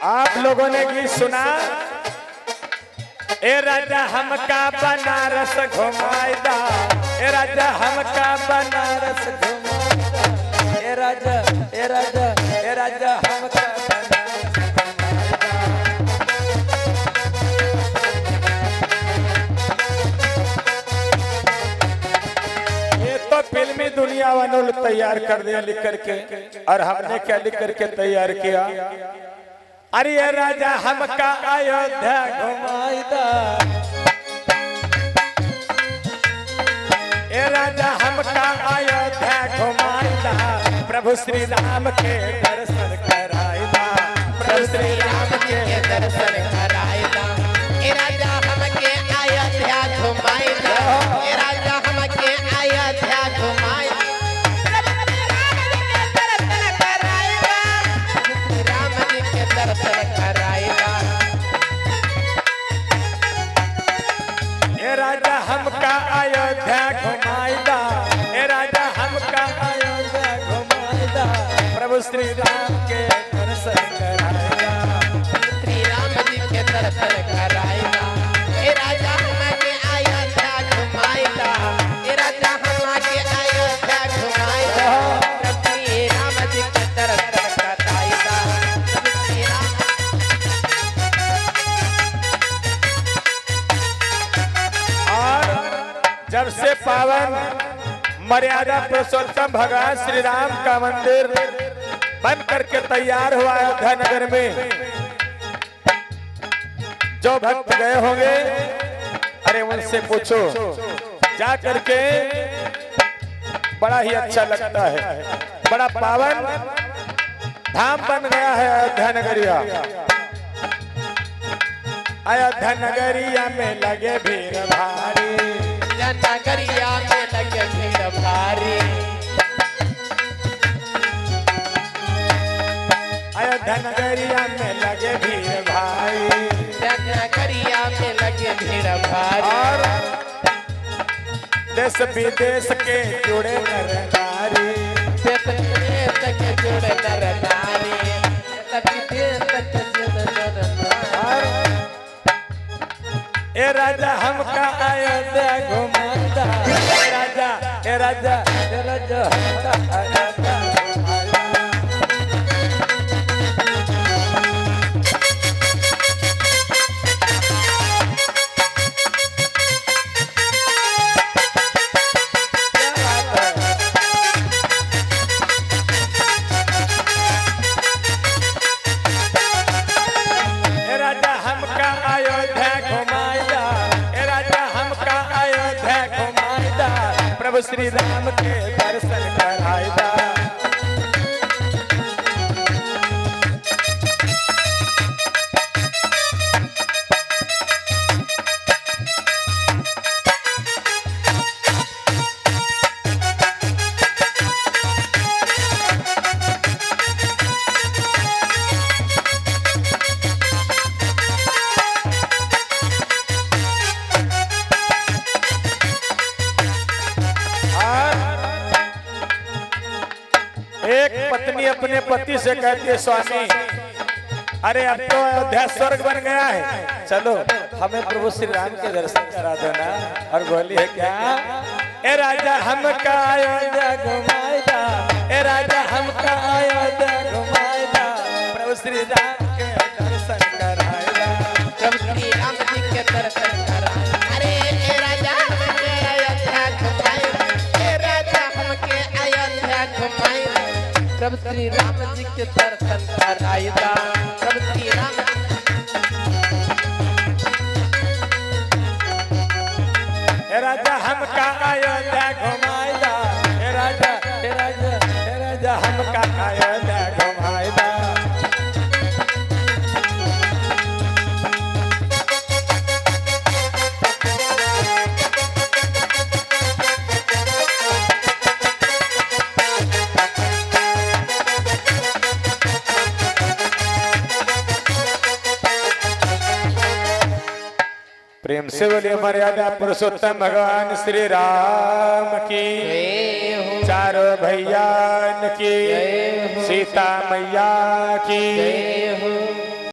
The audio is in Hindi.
आप लोगों ने गीत सुना, ए राजा हमका बनारस घुमाइदा, ए राजा हमका बनारस घुमाइदा, ए राजा ए राजा ए राजा हमका बनारस घुमाइदा। ये तो फिल्मी दुनिया वालों ने तैयार कर दिया लिख करके, और हमने क्या लिख करके तैयार किया, अरे राजा हमका अयोध्या घुमाइदा, ए राजा हमका अयोध्या घुमाइदा, प्रभु श्री राम के दर्शन कराइदा, प्रभु श्री राम के दर्शन कराइदा, ए राजा हमके अयोध्या घुमाइदा, ए राजा हमके अयोध्या घुमाइदा, राम जी के दर्शन कराइदा। ए राजा हमका अयोध्या घुमाइदा, ए राजा हमका अयोध्या घुमाइदा, प्रभु श्री राम के दर्शन कराइदा, श्री राम जी के दर्शन कराइदा, ए राजा हमके अयोध्या घुमाइदा, ए राजा हमके अयोध्या घुमाइदा, श्री राम जी के दर्शन कराइदा, श्री राम। और जब से पावन मर्यादा पुरुषोत्तम भगवान श्री राम का मंदिर बन करके तैयार हुआ अयोध्या नगर में, जो भक्त गए होंगे अरे उनसे पूछो जा करके, बड़ा ही अच्छा लगता है, बड़ा पावन धाम बन गया है अयोध्या नगरिया। अयोध्या नगरिया में लगे भीड़ भारी, नगरिया में लगे भीड़ भारी, अयोध्या नगरिया में लगे भीड़ भारी, नगरिया में लगे भीड़ भारी, और देश विदेश के जुड़े नर नारी, देश विदेश के जुड़े नर नारी, देश विदेश के जुड़े नर नारी। ए राजा हमका अयोध्या घुमाइदा, ए राजा ए राजा ए राजा हमका अयोध्या घुमाइदा। ए राजा हमका अयोध्या घुमाइदा, ए राजा हमका अयोध्या घुमाइदा, प्रभु श्री राम के दर्शन कराइदा। एक पत्नी अपने पति से कहती है, स्वामी अरे अब तो अयोध्या स्वर्ग बन गया है, चलो हमें प्रभु श्री राम के दर्शन करा दो ना। और बोली है क्या, ए राजा हमका अयोध्या घुमाइदा, ए राजा हमका अयोध्या घुमाइदा, प्रभु श्री राम के दर्शन कराइदा, प्रभु श्री राम जी के दर्शन कराइदा। अरे ए राजा हमके अयोध्या घुमाइदा, ए राजा हमके अयोध्या घुमाइदा, प्रभु श्री राम जी के दर्शन कराइदा, प्रभु श्री राम। ए राजा हमका अयोध्या घुमाइदा, ए राजा ए राजा ए राजा हमका अयोध्या घुमाइदा। प्रेम से बोलिए मर्यादा पुरुषोत्तम भगवान श्री राम की, चारों भैया की, सीता मैया की।